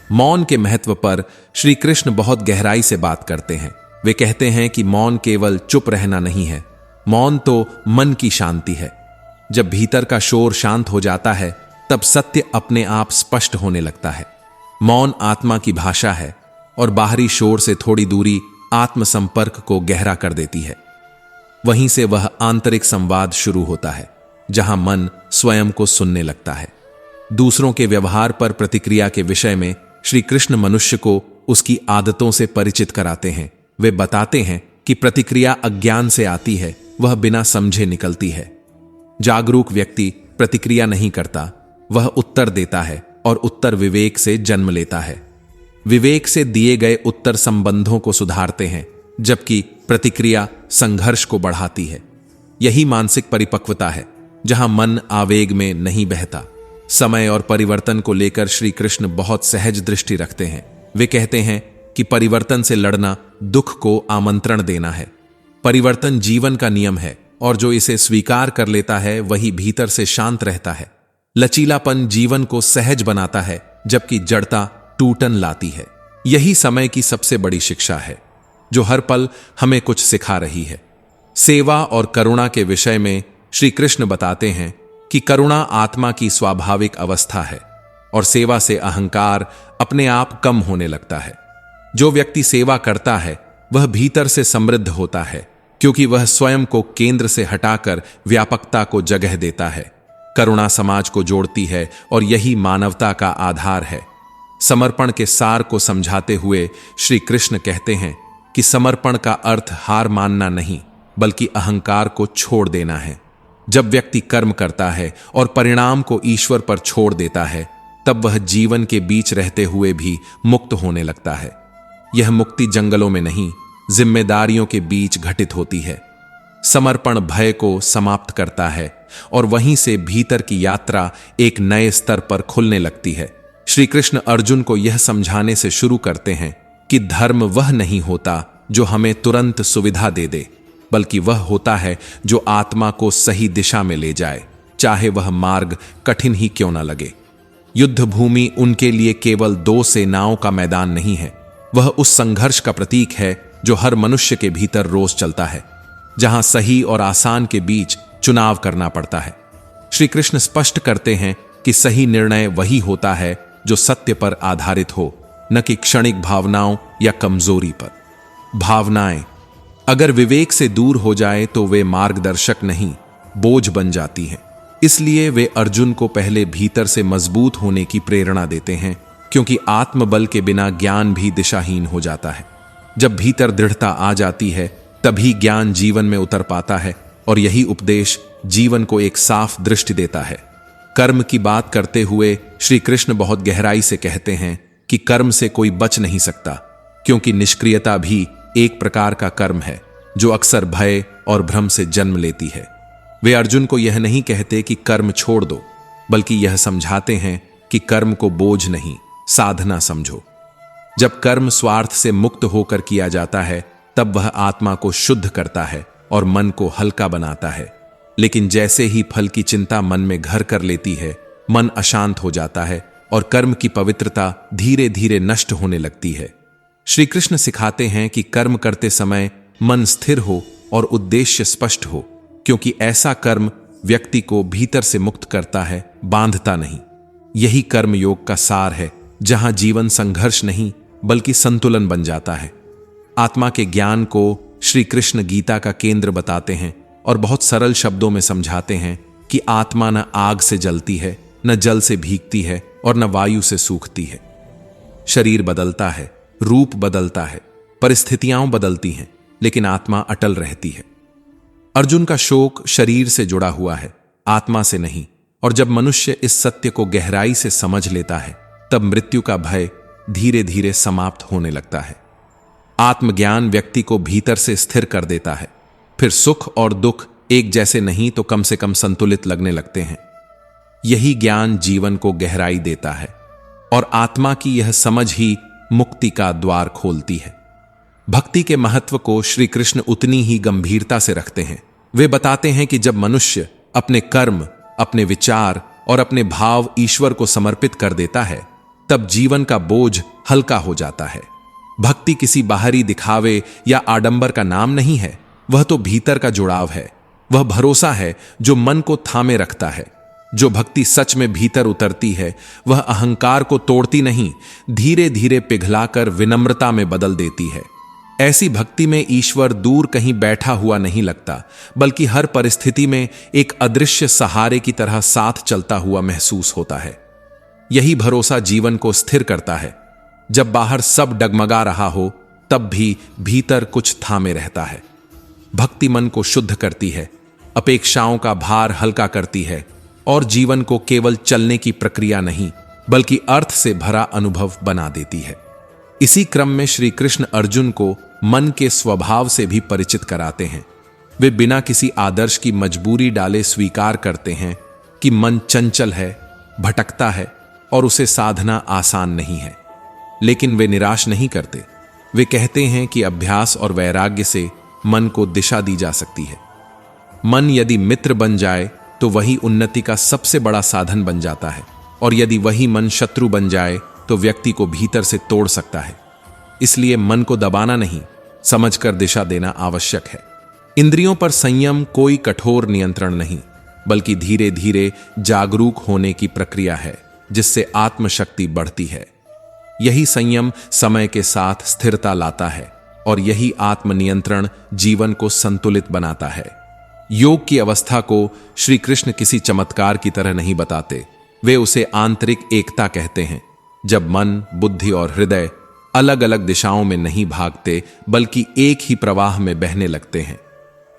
मौन के महत्व पर श्री कृष्ण बहुत गहराई से बात करते हैं। वे कहते हैं कि मौन केवल चुप रहना नहीं है, मौन तो मन की शांति है। जब भीतर का शोर शांत हो जाता है, तब सत्य अपने आप स्पष्ट होने लगता है। मौन आत्मा की भाषा है, और बाहरी शोर से थोड़ी दूरी आत्म संपर्क को गहरा कर देती है। वहीं से वह आंतरिक संवाद शुरू होता है, जहां मन स्वयं को सुनने लगता है। दूसरों के व्यवहार पर प्रतिक्रिया के विषय में श्री कृष्ण मनुष्य को उसकी आदतों से परिचित कराते हैं। वे बताते हैं कि प्रतिक्रिया अज्ञान से आती है, वह बिना समझे निकलती है। जागरूक व्यक्ति प्रतिक्रिया नहीं करता, वह उत्तर देता है और उत्तर विवेक से जन्म लेता है। विवेक से दिए गए उत्तर संबंधों को सुधारते हैं, जबकि प्रतिक्रिया संघर्ष को बढ़ाती है। यही मानसिक परिपक्वता है, जहां मन आवेग में नहीं बहता। समय और परिवर्तन को लेकर श्री कृष्ण बहुत सहज दृष्टि रखते हैं। वे कहते हैं कि परिवर्तन से लड़ना दुख को आमंत्रण देना है। परिवर्तन जीवन का नियम है और जो इसे स्वीकार कर लेता है वही भीतर से शांत रहता है। लचीलापन जीवन को सहज बनाता है, जबकि जड़ता टूटन लाती है। यही समय की सबसे बड़ी शिक्षा है, जो हर पल हमें कुछ सिखा रही है। सेवा और करुणा के विषय में श्री कृष्ण बताते हैं कि करुणा आत्मा की स्वाभाविक अवस्था है और सेवा से अहंकार अपने आप कम होने लगता है। जो व्यक्ति सेवा करता है वह भीतर से समृद्ध होता है, क्योंकि वह स्वयं को केंद्र से हटाकर व्यापकता को जगह देता है। करुणा समाज को जोड़ती है और यही मानवता का आधार है। समर्पण के सार को समझाते हुए श्री कृष्ण कहते हैं कि समर्पण का अर्थ हार मानना नहीं, बल्कि अहंकार को छोड़ देना है। जब व्यक्ति कर्म करता है और परिणाम को ईश्वर पर छोड़ देता है, तब वह जीवन के बीच रहते हुए भी मुक्त होने लगता है। यह मुक्ति जंगलों में नहीं, जिम्मेदारियों के बीच घटित होती है। समर्पण भय को समाप्त करता है और वहीं से भीतर की यात्रा एक नए स्तर पर खुलने लगती है। श्री कृष्ण अर्जुन को यह समझाने से शुरू करते हैं कि धर्म वह नहीं होता जो हमें तुरंत सुविधा दे दे, बल्कि वह होता है जो आत्मा को सही दिशा में ले जाए, चाहे वह मार्ग कठिन ही क्यों न लगे। युद्ध भूमि उनके लिए केवल दो सेनाओं का मैदान नहीं है, वह उस संघर्ष का प्रतीक है जो हर मनुष्य के भीतर रोज चलता है, जहां सही और आसान के बीच चुनाव करना पड़ता है। श्री कृष्ण स्पष्ट करते हैं कि सही निर्णय वही होता है जो सत्य पर आधारित हो, न कि क्षणिक भावनाओं या कमजोरी पर। भावनाएं अगर विवेक से दूर हो जाए तो वे मार्गदर्शक नहीं, बोझ बन जाती हैं। इसलिए वे अर्जुन को पहले भीतर से मजबूत होने की प्रेरणा देते हैं, क्योंकि आत्मबल के बिना ज्ञान भी दिशाहीन हो जाता है। जब भीतर दृढ़ता आ जाती है, तभी ज्ञान जीवन में उतर पाता है और यही उपदेश जीवन को एक साफ दृष्टि देता है। कर्म की बात करते हुए श्री कृष्ण बहुत गहराई से कहते हैं कि कर्म से कोई बच नहीं सकता, क्योंकि निष्क्रियता भी एक प्रकार का कर्म है जो अक्सर भय और भ्रम से जन्म लेती है। वे अर्जुन को यह नहीं कहते कि कर्म छोड़ दो, बल्कि यह समझाते हैं कि कर्म को बोझ नहीं, साधना समझो। जब कर्म स्वार्थ से मुक्त होकर किया जाता है, तब वह आत्मा को शुद्ध करता है और मन को हल्का बनाता है। लेकिन जैसे ही फल की चिंता मन में घर कर लेती है, मन अशांत हो जाता है और कर्म की पवित्रता धीरे धीरे नष्ट होने लगती है। श्री कृष्ण सिखाते हैं कि कर्म करते समय मन स्थिर हो और उद्देश्य स्पष्ट हो, क्योंकि ऐसा कर्म व्यक्ति को भीतर से मुक्त करता है, बांधता नहीं। यही कर्म योग का सार है, जहां जीवन संघर्ष नहीं बल्कि संतुलन बन जाता है। आत्मा के ज्ञान को श्री कृष्ण गीता का केंद्र बताते हैं और बहुत सरल शब्दों में समझाते हैं कि आत्मा न आग से जलती है, न जल से भीगती है और न वायु से सूखती है। शरीर बदलता है, रूप बदलता है, परिस्थितियां बदलती हैं, लेकिन आत्मा अटल रहती है। अर्जुन का शोक शरीर से जुड़ा हुआ है, आत्मा से नहीं। और जब मनुष्य इस सत्य को गहराई से समझ लेता है, तब मृत्यु का भय धीरे धीरे समाप्त होने लगता है। आत्मज्ञान व्यक्ति को भीतर से स्थिर कर देता है। फिर सुख और दुख एक जैसे नहीं तो कम से कम संतुलित लगने लगते हैं। यही ज्ञान जीवन को गहराई देता है और आत्मा की यह समझ ही मुक्ति का द्वार खोलती है। भक्ति के महत्व को श्री कृष्ण उतनी ही गंभीरता से रखते हैं। वे बताते हैं कि जब मनुष्य अपने कर्म, अपने विचार और अपने भाव ईश्वर को समर्पित कर देता है, तब जीवन का बोझ हल्का हो जाता है। भक्ति किसी बाहरी दिखावे या आडंबर का नाम नहीं है, वह तो भीतर का जुड़ाव है। वह भरोसा है जो मन को थामे रखता है। जो भक्ति सच में भीतर उतरती है, वह अहंकार को तोड़ती नहीं, धीरे धीरे पिघलाकर विनम्रता में बदल देती है। ऐसी भक्ति में ईश्वर दूर कहीं बैठा हुआ नहीं लगता, बल्कि हर परिस्थिति में एक अदृश्य सहारे की तरह साथ चलता हुआ महसूस होता है। यही भरोसा जीवन को स्थिर करता है। जब बाहर सब डगमगा रहा हो, तब भी भीतर कुछ थामे रहता है। भक्ति मन को शुद्ध करती है, अपेक्षाओं का भार हल्का करती है और जीवन को केवल चलने की प्रक्रिया नहीं, बल्कि अर्थ से भरा अनुभव बना देती है। इसी क्रम में श्री कृष्ण अर्जुन को मन के स्वभाव से भी परिचित कराते हैं। वे बिना किसी आदर्श की मजबूरी डाले स्वीकार करते हैं कि मन चंचल है, भटकता है और उसे साधना आसान नहीं है। लेकिन वे निराश नहीं करते। वे कहते हैं कि अभ्यास और वैराग्य से मन को दिशा दी जा सकती है। मन यदि मित्र बन जाए तो वही उन्नति का सबसे बड़ा साधन बन जाता है, और यदि वही मन शत्रु बन जाए तो व्यक्ति को भीतर से तोड़ सकता है। इसलिए मन को दबाना नहीं, समझकर दिशा देना आवश्यक है। इंद्रियों पर संयम कोई कठोर नियंत्रण नहीं, बल्कि धीरे धीरे जागरूक होने की प्रक्रिया है, जिससे आत्मशक्ति बढ़ती है। यही संयम समय के साथ स्थिरता लाता है, और यही आत्मनियंत्रण जीवन को संतुलित बनाता है। योग की अवस्था को श्री कृष्ण किसी चमत्कार की तरह नहीं बताते। वे उसे आंतरिक एकता कहते हैं, जब मन, बुद्धि और हृदय अलग अलग दिशाओं में नहीं भागते, बल्कि एक ही प्रवाह में बहने लगते हैं।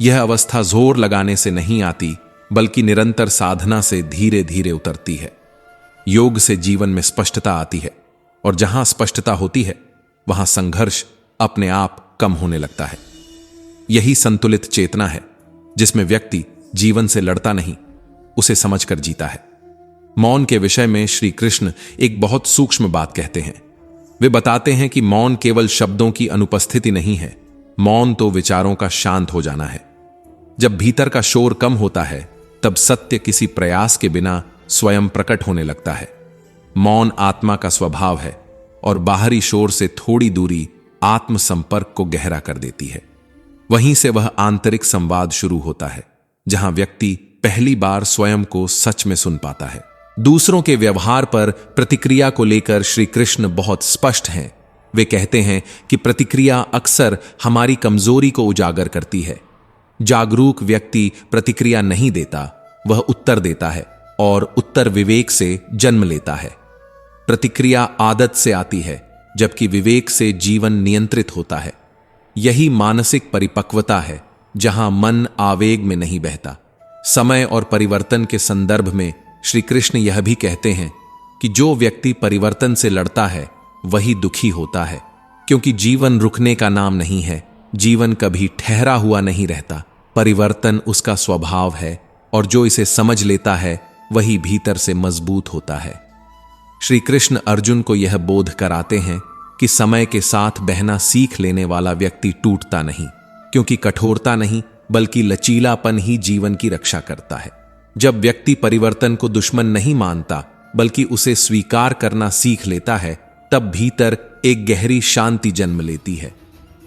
यह अवस्था जोर लगाने से नहीं आती, बल्कि निरंतर साधना से धीरे धीरे उतरती है। योग से जीवन में स्पष्टता आती है, और जहां स्पष्टता होती है वहां संघर्ष अपने आप कम होने लगता है। यही संतुलित चेतना है, जिसमें व्यक्ति जीवन से लड़ता नहीं, उसे समझकर जीता है। मौन के विषय में श्री कृष्ण एक बहुत सूक्ष्म बात कहते हैं। वे बताते हैं कि मौन केवल शब्दों की अनुपस्थिति नहीं है, मौन तो विचारों का शांत हो जाना है। जब भीतर का शोर कम होता है, तब सत्य किसी प्रयास के बिना स्वयं प्रकट होने लगता है। मौन आत्मा का स्वभाव है, और बाहरी शोर से थोड़ी दूरी आत्म संपर्क को गहरा कर देती है। वहीं से वह आंतरिक संवाद शुरू होता है, जहां व्यक्ति पहली बार स्वयं को सच में सुन पाता है। दूसरों के व्यवहार पर प्रतिक्रिया को लेकर श्री कृष्ण बहुत स्पष्ट हैं। वे कहते हैं कि प्रतिक्रिया अक्सर हमारी कमजोरी को उजागर करती है। जागरूक व्यक्ति प्रतिक्रिया नहीं देता, वह उत्तर देता है, और उत्तर विवेक से जन्म लेता है। प्रतिक्रिया आदत से आती है, जबकि विवेक से जीवन नियंत्रित होता है। यही मानसिक परिपक्वता है, जहां मन आवेग में नहीं बहता। समय और परिवर्तन के संदर्भ में श्री कृष्ण यह भी कहते हैं कि जो व्यक्ति परिवर्तन से लड़ता है वही दुखी होता है, क्योंकि जीवन रुकने का नाम नहीं है। जीवन कभी ठहरा हुआ नहीं रहता। परिवर्तन उसका स्वभाव है, और जो इसे समझ लेता है वही भीतर से मजबूत होता है। श्री कृष्ण अर्जुन को यह बोध कराते हैं कि समय के साथ बहना सीख लेने वाला व्यक्ति टूटता नहीं, क्योंकि कठोरता नहीं बल्कि लचीलापन ही जीवन की रक्षा करता है। जब व्यक्ति परिवर्तन को दुश्मन नहीं मानता बल्कि उसे स्वीकार करना सीख लेता है, तब भीतर एक गहरी शांति जन्म लेती है।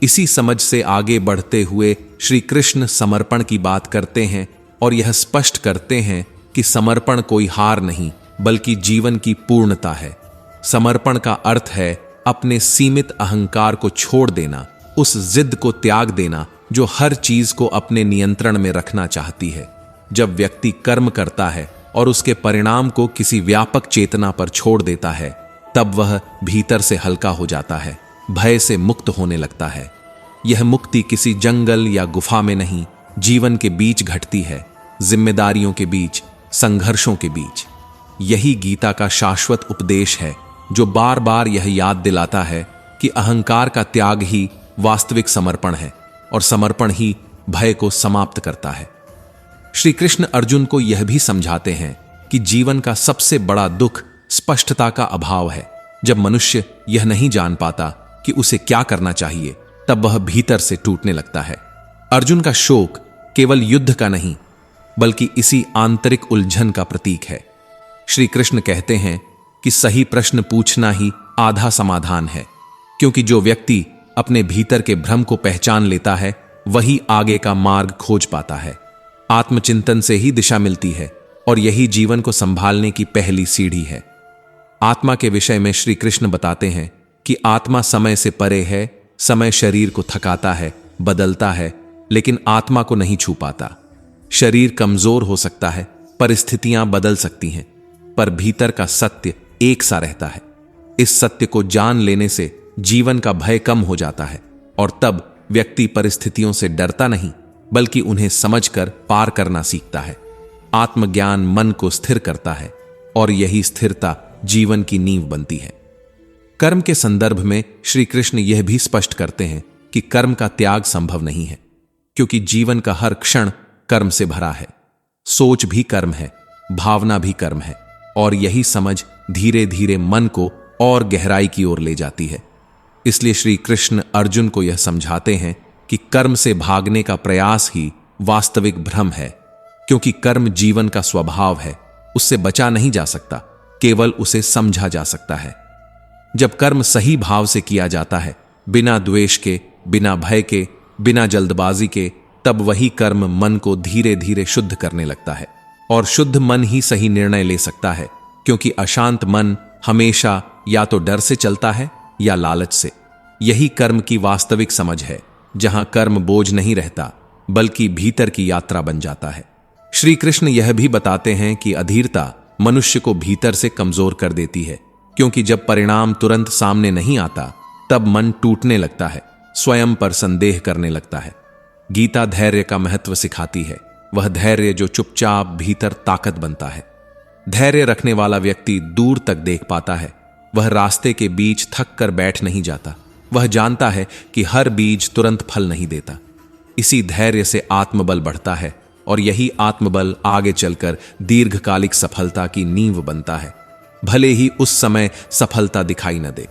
इसी समझ से आगे बढ़ते हुए श्री कृष्ण समर्पण की बात करते हैं, और यह स्पष्ट करते हैं कि समर्पण कोई हार नहीं बल्कि जीवन की पूर्णता है। समर्पण का अर्थ है अपने सीमित अहंकार को छोड़ देना, उस जिद को त्याग देना जो हर चीज को अपने नियंत्रण में रखना चाहती है। जब व्यक्ति कर्म करता है और उसके परिणाम को किसी व्यापक चेतना पर छोड़ देता है, तब वह भीतर से हल्का हो जाता है, भय से मुक्त होने लगता है। यह मुक्ति किसी जंगल या गुफा में नहीं, जीवन के बीच घटती है, जिम्मेदारियों के बीच, संघर्षों के बीच। यही गीता का शाश्वत उपदेश है, जो बार बार यह याद दिलाता है कि अहंकार का त्याग ही वास्तविक समर्पण है, और समर्पण ही भय को समाप्त करता है। श्री कृष्ण अर्जुन को यह भी समझाते हैं कि जीवन का सबसे बड़ा दुख स्पष्टता का अभाव है। जब मनुष्य यह नहीं जान पाता कि उसे क्या करना चाहिए, तब वह भीतर से टूटने लगता है। अर्जुन का शोक केवल युद्ध का नहीं, बल्कि इसी आंतरिक उलझन का प्रतीक है। श्री कृष्ण कहते हैं कि सही प्रश्न पूछना ही आधा समाधान है, क्योंकि जो व्यक्ति अपने भीतर के भ्रम को पहचान लेता है, वही आगे का मार्ग खोज पाता है। आत्मचिंतन से ही दिशा मिलती है, और यही जीवन को संभालने की पहली सीढ़ी है। आत्मा के विषय में श्री कृष्ण बताते हैं कि आत्मा समय से परे है, समय शरीर को थकाता है, बदलता है, लेकिन आत्मा को नहीं छू पाता। शरीर कमजोर हो सकता है, परिस्थितियां बदल सकती हैं, पर भीतर का सत्य एक सा रहता है। इस सत्य को जान लेने से जीवन का भय कम हो जाता है और तब व्यक्ति परिस्थितियों से डरता नहीं, बल्कि उन्हें समझकर पार करना सीखता है। आत्मज्ञान मन को स्थिर करता है और यही स्थिरता जीवन की नींव बनती है। कर्म के संदर्भ में श्री कृष्ण यह भी स्पष्ट करते हैं कि कर्म का त्याग संभव नहीं है, क्योंकि जीवन का हर क्षण कर्म से भरा है। सोच भी कर्म है, भावना भी कर्म है, और यही समझ धीरे धीरे मन को और गहराई की ओर ले जाती है। इसलिए श्री कृष्ण अर्जुन को यह समझाते हैं कि कर्म से भागने का प्रयास ही वास्तविक भ्रम है, क्योंकि कर्म जीवन का स्वभाव है, उससे बचा नहीं जा सकता, केवल उसे समझा जा सकता है। जब कर्म सही भाव से किया जाता है, बिना द्वेष के, बिना भय के, बिना जल्दबाजी के, तब वही कर्म मन को धीरे धीरे शुद्ध करने लगता है। और शुद्ध मन ही सही निर्णय ले सकता है, क्योंकि अशांत मन हमेशा या तो डर से चलता है या लालच से। यही कर्म की वास्तविक समझ है, जहां कर्म बोझ नहीं रहता, बल्कि भीतर की यात्रा बन जाता है। श्री कृष्ण यह भी बताते हैं कि अधीरता मनुष्य को भीतर से कमजोर कर देती है, क्योंकि जब परिणाम तुरंत सामने नहीं आता, तब मन टूटने लगता है, स्वयं पर संदेह करने लगता है। गीता धैर्य का महत्व सिखाती है, वह धैर्य जो चुपचाप भीतर ताकत बनता है। धैर्य रखने वाला व्यक्ति दूर तक देख पाता है, वह रास्ते के बीच थक कर बैठ नहीं जाता, वह जानता है कि हर बीज तुरंत फल नहीं देता। इसी धैर्य से आत्मबल बढ़ता है और यही आत्मबल आगे चलकर दीर्घकालिक सफलता की नींव बनता है, भले ही उस समय सफलता दिखाई न दे।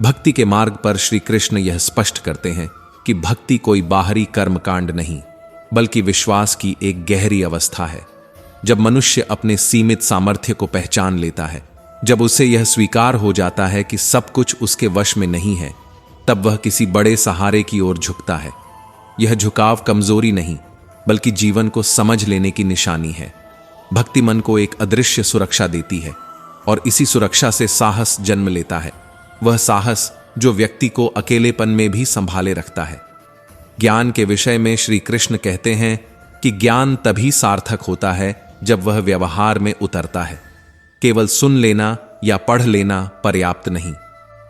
भक्ति के मार्ग पर श्री कृष्ण यह स्पष्ट करते हैं कि भक्ति कोई बाहरी कर्मकांड नहीं, बल्कि विश्वास की एक गहरी अवस्था है। जब मनुष्य अपने सीमित सामर्थ्य को पहचान लेता है, जब उसे यह स्वीकार हो जाता है कि सब कुछ उसके वश में नहीं है, तब वह किसी बड़े सहारे की ओर झुकता है। यह झुकाव कमजोरी नहीं, बल्कि जीवन को समझ लेने की निशानी है। भक्ति मन को एक अदृश्य सुरक्षा देती है और इसी सुरक्षा से साहस जन्म लेता है, वह साहस जो व्यक्ति को अकेलेपन में भी संभाले रखता है। ज्ञान के विषय में श्री कृष्ण कहते हैं कि ज्ञान तभी सार्थक होता है जब वह व्यवहार में उतरता है। केवल सुन लेना या पढ़ लेना पर्याप्त नहीं,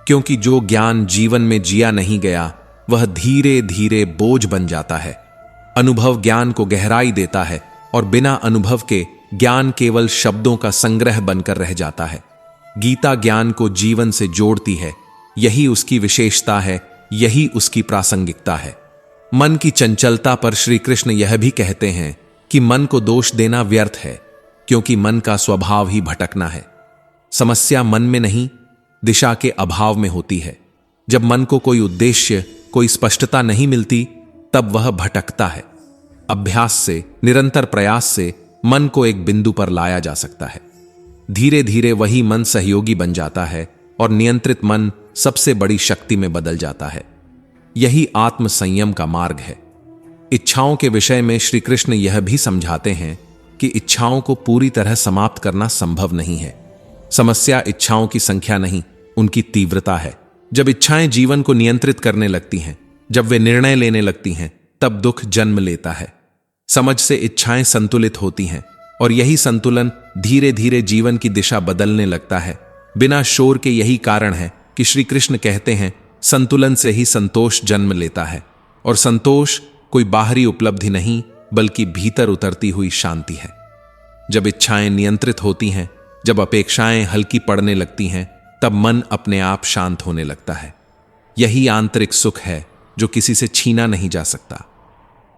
क्योंकि जो ज्ञान जीवन में जिया नहीं गया, वह धीरे धीरे बोझ बन जाता है। अनुभव ज्ञान को गहराई देता है और बिना अनुभव के ज्ञान केवल शब्दों का संग्रह बनकर रह जाता है। गीता ज्ञान को जीवन से जोड़ती है, यही उसकी विशेषता है, यही उसकी प्रासंगिकता है। मन की चंचलता पर श्री कृष्ण यह भी कहते हैं कि मन को दोष देना व्यर्थ है, क्योंकि मन का स्वभाव ही भटकना है। समस्या मन में नहीं, दिशा के अभाव में होती है। जब मन को कोई उद्देश्य, कोई स्पष्टता नहीं मिलती, तब वह भटकता है। अभ्यास से, निरंतर प्रयास से मन को एक बिंदु पर लाया जा सकता है। धीरे धीरे वही मन सहयोगी बन जाता है और नियंत्रित मन सबसे बड़ी शक्ति में बदल जाता है। यही आत्म संयम का मार्ग है। इच्छाओं के विषय में श्री कृष्ण यह भी समझाते हैं कि इच्छाओं को पूरी तरह समाप्त करना संभव नहीं है। समस्या इच्छाओं की संख्या नहीं, उनकी तीव्रता है। जब इच्छाएं जीवन को नियंत्रित करने लगती हैं, जब वे निर्णय लेने लगती हैं, तब दुख जन्म लेता है। समझ से इच्छाएं संतुलित होती हैं और यही संतुलन धीरे धीरे जीवन की दिशा बदलने लगता है। बिना शोर के यही कारण है कि श्री कृष्ण कहते हैं, संतुलन से ही संतोष जन्म लेता है, और संतोष कोई बाहरी उपलब्धि नहीं, बल्कि भीतर उतरती हुई शांति है। जब इच्छाएं नियंत्रित होती हैं, जब अपेक्षाएं हल्की पड़ने लगती हैं, तब मन अपने आप शांत होने लगता है। यही आंतरिक सुख है जो किसी से छीना नहीं जा सकता।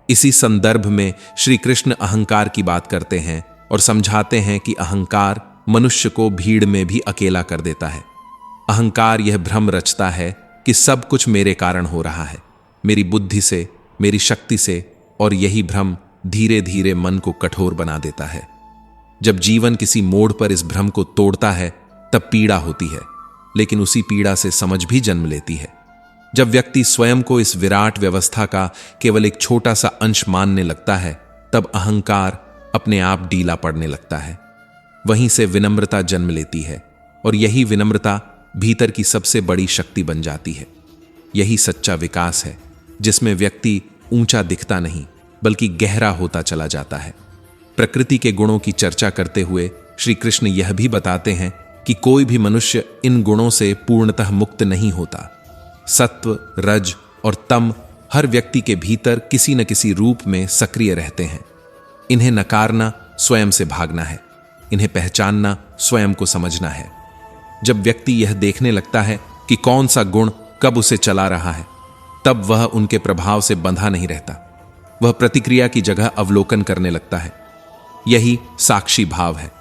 इसी संदर्भ में श्री कृष्ण अहंकार की बात करते हैं और समझाते हैं कि अहंकार मनुष्य को भीड़ में भी अकेला कर देता है। अहंकार यह भ्रम रचता है कि सब कुछ मेरे कारण हो रहा है, मेरी बुद्धि से, मेरी शक्ति से, और यही भ्रम धीरे धीरे मन को कठोर बना देता है। जब जीवन किसी मोड़ पर इस भ्रम को तोड़ता है, तब पीड़ा होती है, लेकिन उसी पीड़ा से समझ भी जन्म लेती है। जब व्यक्ति स्वयं को इस विराट व्यवस्था का केवल एक छोटा सा अंश मानने लगता है, तब अहंकार अपने आप ढीला पड़ने लगता है। वहीं से विनम्रता जन्म लेती है और यही विनम्रता भीतर की सबसे बड़ी शक्ति बन जाती है। यही सच्चा विकास है, जिसमें व्यक्ति ऊंचा दिखता नहीं बल्कि गहरा होता चला जाता है। प्रकृति के गुणों की चर्चा करते हुए श्री कृष्ण यह भी बताते हैं कि कोई भी मनुष्य इन गुणों से पूर्णतः मुक्त नहीं होता। सत्व, रज और तम हर व्यक्ति के भीतर किसी न किसी रूप में सक्रिय रहते हैं। इन्हें नकारना स्वयं से भागना है, इन्हें पहचानना स्वयं को समझना है। जब व्यक्ति यह देखने लगता है कि कौन सा गुण कब उसे चला रहा है, तब वह उनके प्रभाव से बंधा नहीं रहता। वह प्रतिक्रिया की जगह अवलोकन करने लगता है। यही साक्षी भाव है,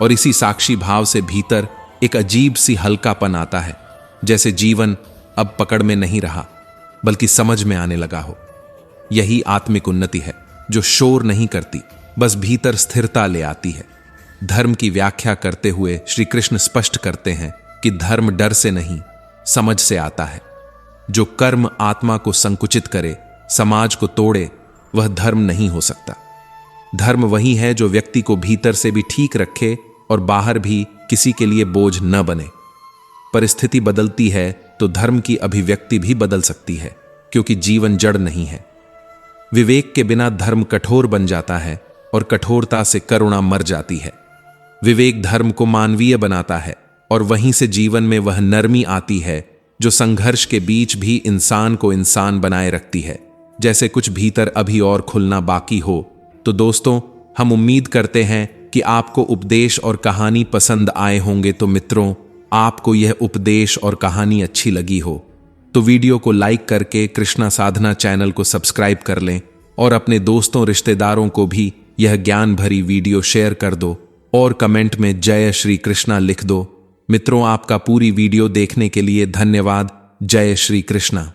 और इसी साक्षी भाव से भीतर एक अजीब सी हल्कापन आता है, जैसे जीवन अब पकड़ में नहीं रहा बल्कि समझ में आने लगा हो। यही आत्मिक उन्नति है, जो शोर नहीं करती, बस भीतर स्थिरता ले आती है। धर्म की व्याख्या करते हुए श्री कृष्ण स्पष्ट करते हैं कि धर्म डर से नहीं, समझ से आता है। जो कर्म आत्मा को संकुचित करे, समाज को तोड़े, वह धर्म नहीं हो सकता। धर्म वही है जो व्यक्ति को भीतर से भी ठीक रखे और बाहर भी किसी के लिए बोझ न बने। परिस्थिति बदलती है तो धर्म की अभिव्यक्ति भी बदल सकती है, क्योंकि जीवन जड़ नहीं है। विवेक के बिना धर्म कठोर बन जाता है और कठोरता से करुणा मर जाती है। विवेक धर्म को मानवीय बनाता है और वहीं से जीवन में वह नरमी आती है जो संघर्ष के बीच भी इंसान को इंसान बनाए रखती है। जैसे कुछ भीतर अभी और खुलना बाकी हो। तो दोस्तों, हम उम्मीद करते हैं कि आपको उपदेश और कहानी पसंद आए होंगे। तो मित्रों, आपको यह उपदेश और कहानी अच्छी लगी हो तो वीडियो को लाइक करके कृष्णा साधना चैनल को सब्सक्राइब कर लें और अपने दोस्तों रिश्तेदारों को भी यह ज्ञान भरी वीडियो शेयर कर दो और कमेंट में जय श्री कृष्णा लिख दो। मित्रों, आपका पूरी वीडियो देखने के लिए धन्यवाद। जय श्री कृष्णा।